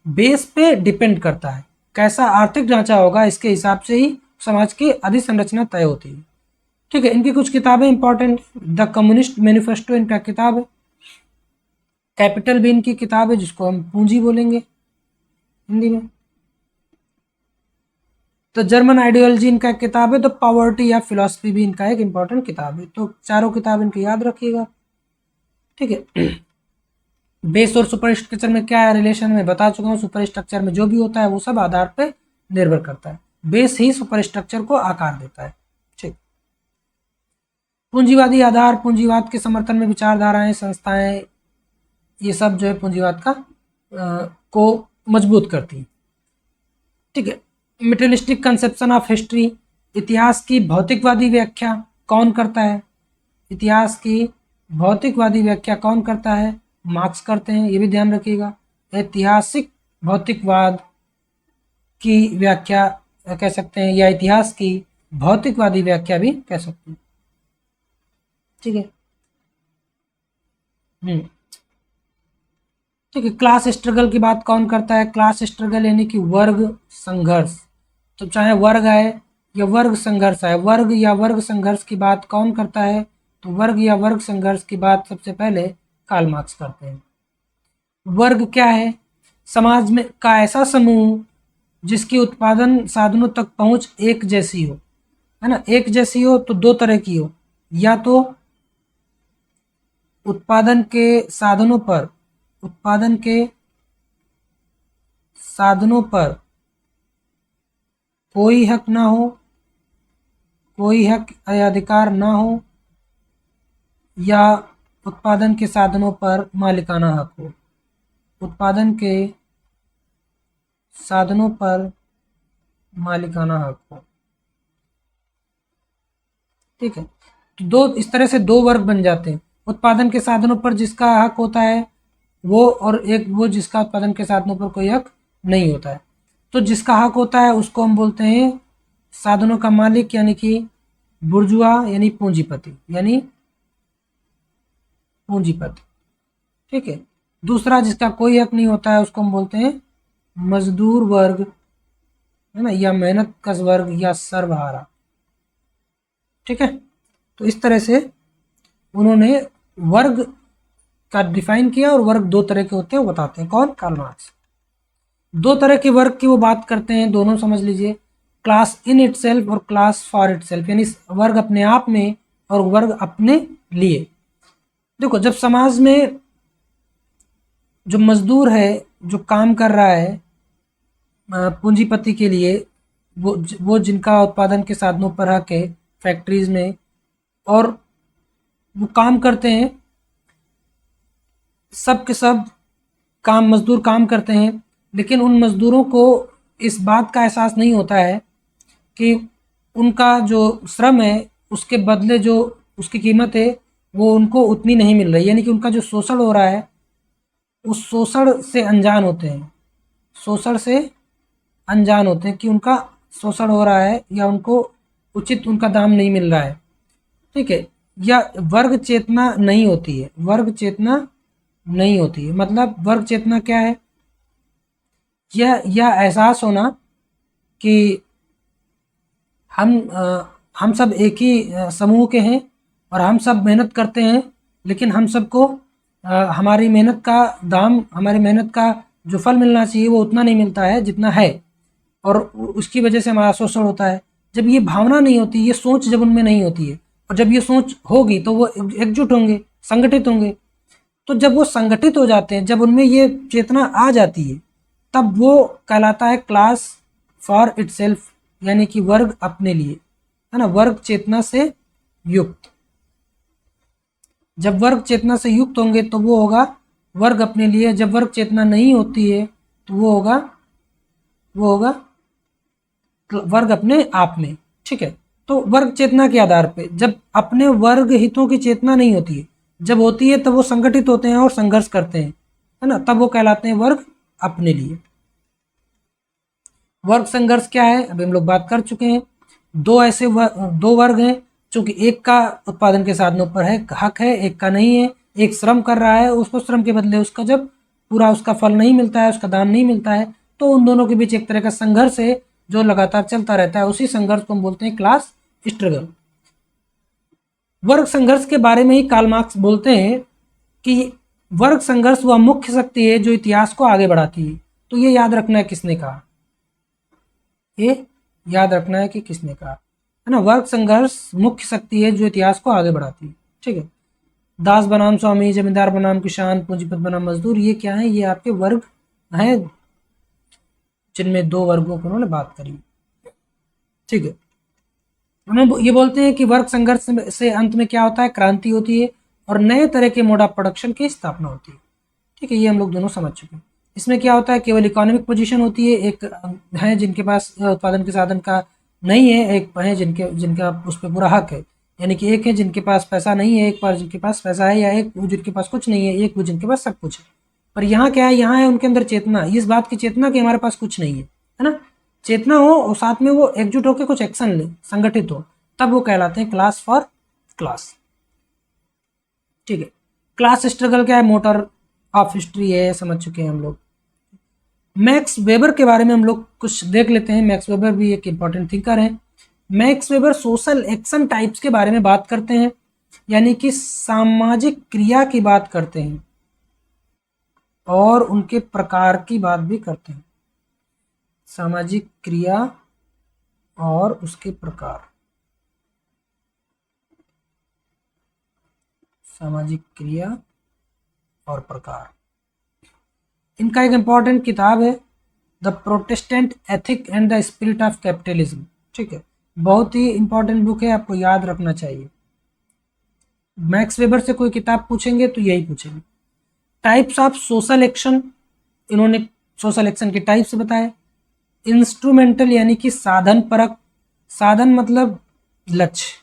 Speaker 1: बेस पे डिपेंड करता है, कैसा आर्थिक ढांचा होगा इसके हिसाब से ही समाज की अधिसंरचना तय होती है। ठीक है, इनकी कुछ किताबें इंपॉर्टेंट, द कम्युनिस्ट मैनिफेस्टो इनका किताब है, कैपिटल भी इनकी किताब है जिसको हम पूंजी बोलेंगे हिंदी में। तो जर्मन आइडियोलॉजी इनका एक किताब है, द पॉवर्टी या फिलॉसफी भी इनका एक इंपॉर्टेंट किताब है। तो चारों किताब इनकी याद रखिएगा। ठीक है। बेस और सुपर स्ट्रक्चर में क्या है रिलेशन, में बता चुका हूँ। सुपर स्ट्रक्चर में जो भी होता है वो सब आधार पे निर्भर करता है, बेस ही सुपर स्ट्रक्चर को आकार देता है। ठीक। पूंजीवादी आधार, पूंजीवाद के समर्थन में विचारधाराएं, संस्थाएं, ये सब जो है पूंजीवाद का को मजबूत करती है। ठीक है। मेटेरियलिस्टिक कंसेप्शन ऑफ हिस्ट्री, इतिहास की भौतिकवादी व्याख्या कौन करता है? इतिहास की भौतिकवादी व्याख्या कौन करता है? मार्क्स करते हैं, ये भी ध्यान रखिएगा। ऐतिहासिक भौतिकवाद की व्याख्या कह सकते हैं, या इतिहास की भौतिकवादी व्याख्या भी कह सकते हैं। ठीक है। ठीक है। क्लास स्ट्रगल की बात कौन करता है? क्लास स्ट्रगल यानी कि वर्ग संघर्ष। तो चाहे वर्ग आए या वर्ग संघर्ष आए, वर्ग या वर्ग संघर्ष की बात कौन करता है? तो वर्ग या वर्ग संघर्ष की बात सबसे पहले कार्ल मार्क्स करते हैं। वर्ग क्या है? समाज में का ऐसा समूह जिसकी उत्पादन साधनों तक पहुंच एक जैसी हो, है ना। एक जैसी हो तो दो तरह की हो, या तो उत्पादन के साधनों पर, उत्पादन के साधनों पर कोई हक ना हो, कोई हक या अधिकार ना हो, या उत्पादन के साधनों पर मालिकाना हक हो। उत्पादन के साधनों पर मालिकाना हक हो। ठीक है। तो दो, इस तरह से दो वर्ग बन जाते हैं। उत्पादन के साधनों पर जिसका हक होता है वो, और एक वो जिसका उत्पादन के साधनों पर कोई हक नहीं होता है। तो जिसका हक होता है उसको हम बोलते हैं साधनों का मालिक, यानी कि बुर्जुआ, यानी पूंजीपति, यानी पूंजीपति। ठीक है। दूसरा जिसका कोई हक नहीं होता है उसको हम बोलते हैं मजदूर वर्ग, है ना, या मेहनत कश वर्ग, या सर्वहारा। ठीक है। तो इस तरह से उन्होंने वर्ग का डिफाइन किया, और वर्ग दो तरह के होते हैं वो बताते हैं। कौन? Karl Marx. दो तरह के वर्ग की वो बात करते हैं, दोनों समझ लीजिए, क्लास इन इटसेल्फ और क्लास फॉर इटसेल्फ, यानी वर्ग अपने आप में और वर्ग अपने लिए। देखो, जब समाज में जो मजदूर है, जो काम कर रहा है पूंजीपति के लिए, वो जिनका उत्पादन के साधनों पर हक है फैक्ट्रीज में, और वो काम करते हैं, सब के सब काम, मजदूर काम करते हैं, लेकिन उन मजदूरों को इस बात का एहसास नहीं होता है कि उनका जो श्रम है उसके बदले जो उसकी कीमत है वो उनको उतनी नहीं मिल रही, यानी कि उनका जो शोषण हो रहा है उस शोषण से अनजान होते हैं, शोषण से अनजान होते हैं कि उनका शोषण हो रहा है या उनको उचित उनका दाम नहीं मिल रहा है। ठीक है, या वर्ग चेतना नहीं होती है, वर्ग चेतना नहीं होती है। मतलब वर्ग चेतना क्या है? यह एहसास होना कि हम सब एक ही समूह के हैं और हम सब मेहनत करते हैं, लेकिन हम सबको हमारी मेहनत का दाम, हमारी मेहनत का जो फल मिलना चाहिए वो उतना नहीं मिलता है जितना है, और उसकी वजह से हमारा शोषण होता है। जब ये भावना नहीं होती, ये सोच जब उनमें नहीं होती है, और जब ये सोच होगी तो वो एकजुट होंगे, संगठित होंगे। तो जब वो संगठित हो जाते हैं, जब उनमें ये चेतना आ जाती है, तब वो कहलाता है क्लास फॉर इटसेल्फ, यानी कि वर्ग अपने लिए, है ना, वर्ग चेतना से युक्त। जब वर्ग चेतना से युक्त होंगे तो वो होगा वर्ग अपने लिए। जब वर्ग चेतना नहीं होती है तो वो होगा वर्ग अपने आप में। ठीक है, तो वर्ग चेतना के आधार पे जब अपने वर्ग हितों की चेतना नहीं होती है, जब होती है तब वो संगठित होते हैं और संघर्ष करते हैं, है ना, तब वो कहलाते हैं वर्ग अपने लिए। वर्ग संघर्ष क्या है अभी हम लोग बात कर चुके हैं। दो वर्ग हैं, चूंकि एक का उत्पादन के साधनों पर है हक है, एक का नहीं है। एक श्रम कर रहा है, उसको श्रम के बदले उसका जब पूरा उसका फल नहीं मिलता है, उसका दाम नहीं मिलता है, तो उन दोनों के बीच एक तरह का संघर्ष है जो लगातार चलता रहता है। उसी संघर्ष को हम बोलते हैं क्लास स्ट्रगल। वर्ग संघर्ष के बारे में ही कार्ल मार्क्स बोलते हैं कि वर्ग संघर्ष वह मुख्य शक्ति है जो इतिहास को आगे बढ़ाती है। तो ये याद रखना है किसने कहा, ये याद रखना है कि किसने कहा, है ना। वर्ग संघर्ष मुख्य शक्ति है जो इतिहास को आगे बढ़ाती है। ठीक है, दास बनाम स्वामी, जमींदार बनाम किसान, पूंजीपति बनाम मजदूर, ये क्या है? ये आपके वर्ग हैं जिनमें दो वर्गों की उन्होंने बात करी। ठीक है, उन्होंने ये बोलते हैं कि वर्ग संघर्ष से अंत में क्या होता है? क्रांति होती है और नए तरह के मोड ऑफ प्रोडक्शन की स्थापना होती है। ठीक है, ये हम लोग दोनों समझ चुके हैं। इसमें क्या होता है? केवल इकोनॉमिक पोजीशन होती है। एक है जिनके पास उत्पादन के साधन का नहीं है, एक है जिनका उस पर पूरा हक है। यानी कि एक है जिनके पास पैसा नहीं है, एक बार जिनके पास पैसा है, या एक वो जिनके पास कुछ नहीं है, एक वो जिनके पास सब कुछ है। पर यहाँ क्या है? यहाँ है उनके अंदर चेतना, इस बात की चेतना कि हमारे पास कुछ नहीं है ना। चेतना हो और साथ में वो एकजुट होकर कुछ एक्शन ले, संगठित हो, तब वो कहलाते हैं क्लास फॉर क्लास। ठीक है, क्लास स्ट्रगल क्या है? मोटर ऑफ हिस्ट्री है, समझ चुके हैं हम लोग। मैक्स वेबर के बारे में हम लोग कुछ देख लेते हैं। मैक्स वेबर भी एक इंपॉर्टेंट थिंकर है। Max weber social action types के बारे में बात करते हैं, यानी कि सामाजिक क्रिया की बात करते हैं और उनके प्रकार की बात भी करते हैं। सामाजिक क्रिया और उसके प्रकार, सामाजिक क्रिया और प्रकार। इनका एक इंपॉर्टेंट किताब है the Protestant ethic and the spirit of capitalism. ठीक है, बहुत ही इंपॉर्टेंट बुक है, आपको याद रखना चाहिए। मैक्स वेबर से कोई किताब पूछेंगे तो यही पूछेंगे। टाइप्स ऑफ सोशल एक्शन, इन्होंने सोशल एक्शन के टाइप्स बताए। इंस्ट्रूमेंटल यानी कि साधन परक, साधन मतलब लक्ष्य।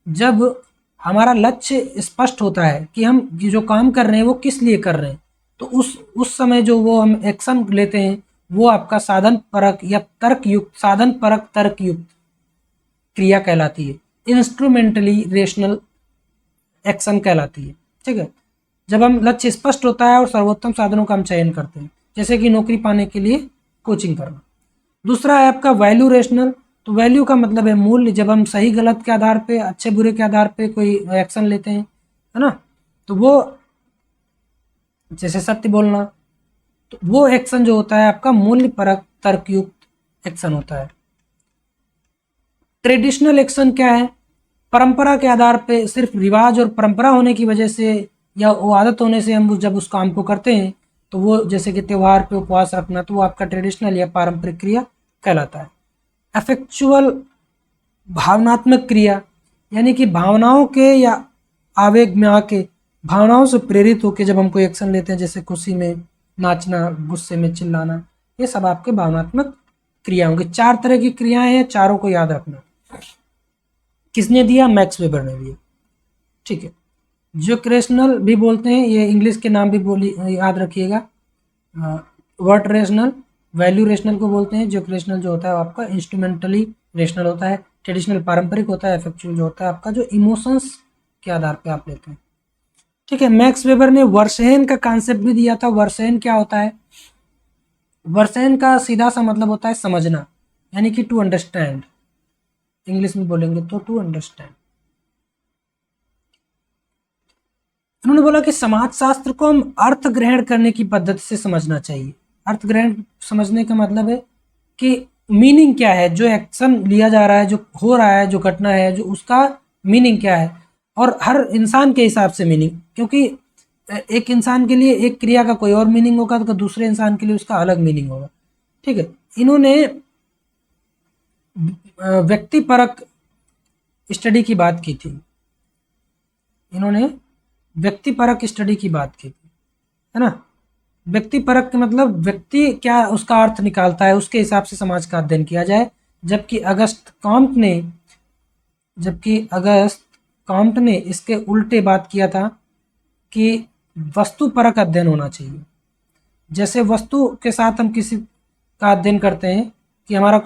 Speaker 1: जब हमारा लक्ष्य स्पष्ट होता है कि हम जो काम कर रहे हैं वो किस लिए कर रहे हैं, तो उस समय जो वो हम एक्शन लेते हैं वो आपका साधन परक या तर्क युक्त, साधन परक तर्क युक्त क्रिया कहलाती है। इंस्ट्रूमेंटली रेशनल एक्शन कहलाती है। ठीक है, जब हम लक्ष्य स्पष्ट होता है और सर्वोत्तम साधनों का हम चयन करते हैं, जैसे कि नौकरी पाने के लिए कोचिंग करना। दूसरा है आपका वैल्यू रेशनल। तो वैल्यू का मतलब है मूल्य। जब हम सही गलत के आधार पे, अच्छे बुरे के आधार पे कोई एक्शन लेते हैं, है ना, तो वो जैसे सत्य बोलना, तो वो एक्शन जो होता है आपका मूल्य परक तर्कयुक्त एक्शन होता है। ट्रेडिशनल एक्शन क्या है? परंपरा के आधार पे, सिर्फ रिवाज और परंपरा होने की वजह से या वो आदत होने से हम जब उस काम को करते हैं, तो वो जैसे कि त्यौहार पे उपवास रखना, तो वो आपका ट्रेडिशनल या पारंपरिक क्रिया कहलाता है। अफेक्चुअल भावनात्मक क्रिया, यानी कि भावनाओं के या आवेग में आके, भावनाओं से प्रेरित होकर जब हम कोई एक्शन लेते हैं, जैसे खुशी में नाचना, गुस्से में चिल्लाना, ये सब आपके भावनात्मक क्रिया होंगे। 4 तरह की क्रियाएं हैं, चारों को याद रखना। किसने दिया? मैक्स वेबर ने दिया। ठीक है, जोक्रेशनल भी बोलते हैं, ये इंग्लिश के नाम भी बोली याद रखिएगा। वर्ड रेशनल, वैल्यू रेशनल को बोलते हैं। जोक्रेशनल जो होता है वो आपका इंस्ट्रूमेंटली रेशनल होता है। ट्रेडिशनल पारंपरिक होता है, इफेक्चुअल जो होता है आपका जो इमोशंस के आधार पे आप लेते हैं। ठीक है, मैक्स वेबर ने वर्सेन का कॉन्सेप्ट भी दिया था। वर्सेन क्या होता है? वर्सेन का सीधा सा मतलब होता है समझना, यानी कि टू अंडरस्टैंड, इंग्लिश में बोलेंगे तो टू अंडरस्टैंड। उन्होंने बोला कि समाज शास्त्र को हम अर्थ ग्रहण करने की पद्धति से समझना चाहिए। अर्थ ग्रहण समझने का मतलब है कि मीनिंग क्या है, जो एक्शन लिया जा रहा है, जो हो रहा है, जो घटना है, जो उसका मीनिंग क्या है, और हर इंसान के हिसाब से मीनिंग, क्योंकि एक इंसान के लिए एक क्रिया का कोई और मीनिंग होगा तो दूसरे इंसान के लिए उसका अलग मीनिंग होगा। ठीक है, इन्होंने व्यक्तिपरक स्टडी की बात की थी। इन्होंने व्यक्तिपरक स्टडी की बात की थी, है ना। व्यक्तिपरक का मतलब व्यक्ति क्या उसका अर्थ निकालता है, उसके हिसाब से समाज का अध्ययन किया जाए। जबकि अगस्त कॉम्ट ने इसके उल्टे बात किया था कि वस्तुपरक अध्ययन होना चाहिए। जैसे वस्तु के साथ हम किसी का अध्ययन करते हैं कि हमारा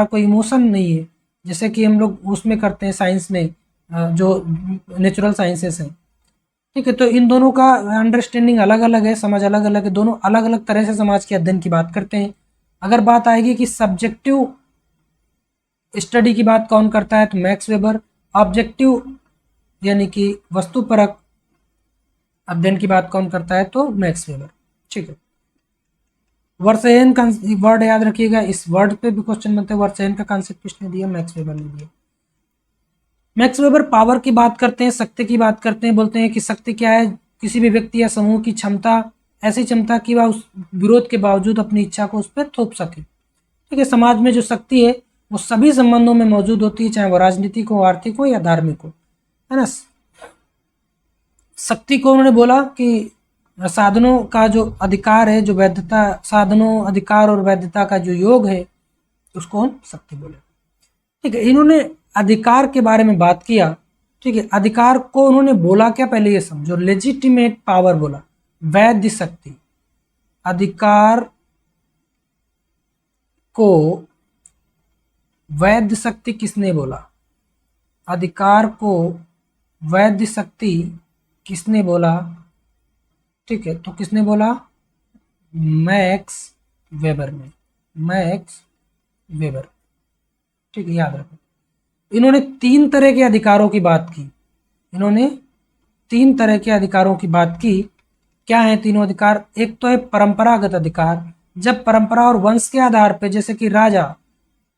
Speaker 1: कोई इमोशन नहीं है, जैसे कि हम लोग उसमें करते हैं साइंस में, जो नेचुरल साइंसेस हैं। ठीक है, तो इन दोनों का अंडरस्टैंडिंग अलग अलग है, समझ अलग अलग है, दोनों अलग अलग तरह से समाज के अध्ययन की बात करते हैं। अगर बात आएगी कि सब्जेक्टिव स्टडी की बात कौन करता है, तो मैक्स वेबर। ऑब्जेक्टिव यानी कि वस्तुपरक अध्ययन की बात कौन करता है, तो मैक्स वेबर। ठीक है, वर्सेन का वर्ड याद रखिएगा, इस वर्ड पे भी क्वेश्चन बनते हैं। वर्सेन का कॉन्सेप्ट किसने दिया? मैक्स वेबर ने दिया। मैक्स वेबर पावर की बात करते हैं, शक्ति की बात करते हैं, बोलते हैं कि शक्ति क्या है? किसी भी व्यक्ति या समूह की क्षमता, ऐसी क्षमता कि वह उस विरोध के बावजूद अपनी इच्छा को उस पर थोप सके। ठीक है, समाज में जो शक्ति है वो सभी संबंधों में मौजूद होती है, चाहे वो राजनीतिक हो, आर्थिक हो या धार्मिक हो, है ना। शक्ति को उन्होंने बोला कि साधनों का जो अधिकार है, जो वैधता, साधनों, अधिकार और वैधता का जो योग है, उसको हम शक्ति बोले। ठीक है, इन्होंने अधिकार के बारे में बात किया। ठीक है, अधिकार को उन्होंने बोला क्या, पहले ये समझो। लेजिटिमेट पावर बोला, वैध शक्ति। अधिकार को वैध शक्ति किसने बोला? अधिकार को वैध शक्ति किसने बोला? ठीक है, तो किसने बोला? मैक्स वेबर ने। Max weber. ठीक है, याद रखो। इन्होंने तीन तरह के अधिकारों की बात की। इन्होंने तीन तरह के अधिकारों की बात की। क्या है तीनों अधिकार? एक तो है परंपरागत अधिकार, जब परंपरा और वंश के आधार पे, जैसे कि राजा,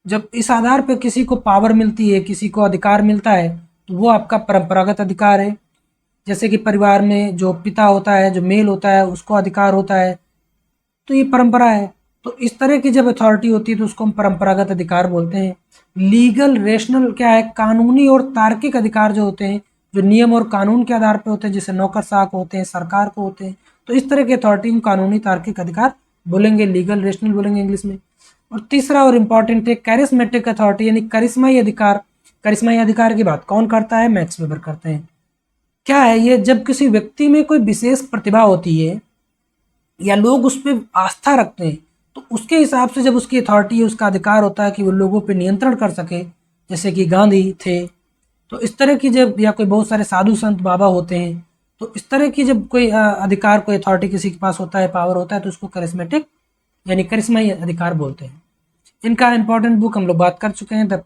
Speaker 1: जब इस आधार पे किसी को पावर मिलती है, किसी को अधिकार मिलता है, तो वो आपका परंपरागत अधिकार है। जैसे कि परिवार में जो पिता होता है, जो मेल होता है, उसको अधिकार होता है, तो ये परंपरा है। तो इस तरह की जब अथॉरिटी होती है तो उसको हम परंपरागत अधिकार बोलते हैं। लीगल रेशनल क्या है? कानूनी और तार्किक अधिकार जो होते हैं, जो नियम और कानून के आधार पर होते हैं, जैसे नौकरशाह को होते हैं, सरकार को होते हैं, तो इस तरह की अथॉरिटी हम कानूनी तार्किक अधिकार बोलेंगे, लीगल रेशनल बोलेंगे इंग्लिश में। और तीसरा और इम्पॉर्टेंट है कैरिस्मेटिक अथॉरिटी, यानी करिश्माई अधिकार। करिश्माई अधिकार की बात कौन करता है? मैक्स वेबर करते हैं। क्या है ये? जब किसी व्यक्ति में कोई विशेष प्रतिभा होती है या लोग उस पर आस्था रखते हैं, तो उसके हिसाब से जब उसकी अथॉरिटी है, उसका अधिकार होता है कि वो लोगों पे नियंत्रण कर सके, जैसे कि गांधी थे। तो इस तरह की जब, या कोई बहुत सारे साधु संत बाबा होते हैं, तो इस तरह की जब कोई अधिकार, कोई अथॉरिटी किसी के पास होता है, पावर होता है, तो उसको करिश्मेटिक यानी करिश्माई अधिकार बोलते हैं। इनका इंपॉर्टेंट बुक हम लोग बात कर चुके हैं, the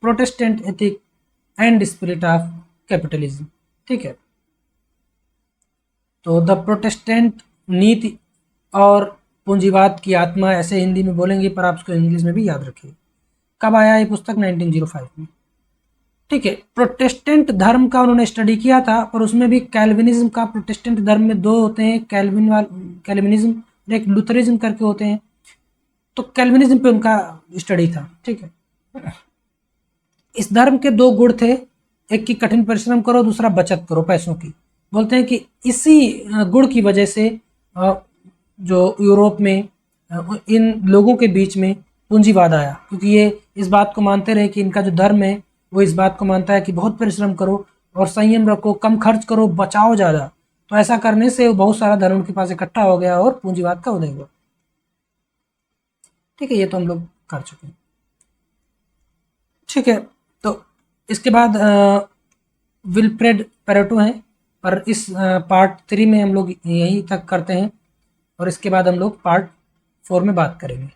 Speaker 1: Protestant ethic and spirit of capitalism. ठीक है, तो द प्रोटेस्टेंट नीति और पूंजीवाद की आत्मा, ऐसे हिंदी में बोलेंगे, पर आप उसको इंग्लिश में भी याद रखिए। कब आया ये पुस्तक? 1905 में। ठीक है, प्रोटेस्टेंट धर्म का उन्होंने स्टडी किया था, पर उसमें भी कैल्विनिज्म का, प्रोटेस्टेंट धर्म में दो होते हैं, कैल्विनिज्म, एक लुथरिज्म करके होते हैं। तो कैल्विनिज्म पे उनका स्टडी था। ठीक है, इस धर्म के दो गुण थे, एक की कठिन परिश्रम करो, दूसरा बचत करो पैसों की। बोलते हैं कि इसी गुण की वजह से जो यूरोप में इन लोगों के बीच में पूंजीवाद आया, क्योंकि ये इस बात को मानते रहे कि इनका जो धर्म है वो इस बात को मानता है कि बहुत परिश्रम करो और संयम रखो, कम खर्च करो, बचाओ ज़्यादा। तो ऐसा करने से बहुत सारा धन उनके पास इकट्ठा हो गया और पूंजीवाद का उदय हुआ। ठीक है, ये तो हम लोग कर चुके हैं। ठीक है, इसके बाद विल्फ्रेड पेरेटो हैं, पर इस पार्ट 3 में हम लोग यहीं तक करते हैं और इसके बाद हम लोग पार्ट 4 में बात करेंगे।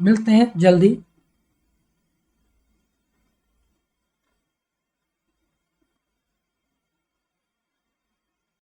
Speaker 1: मिलते हैं जल्दी।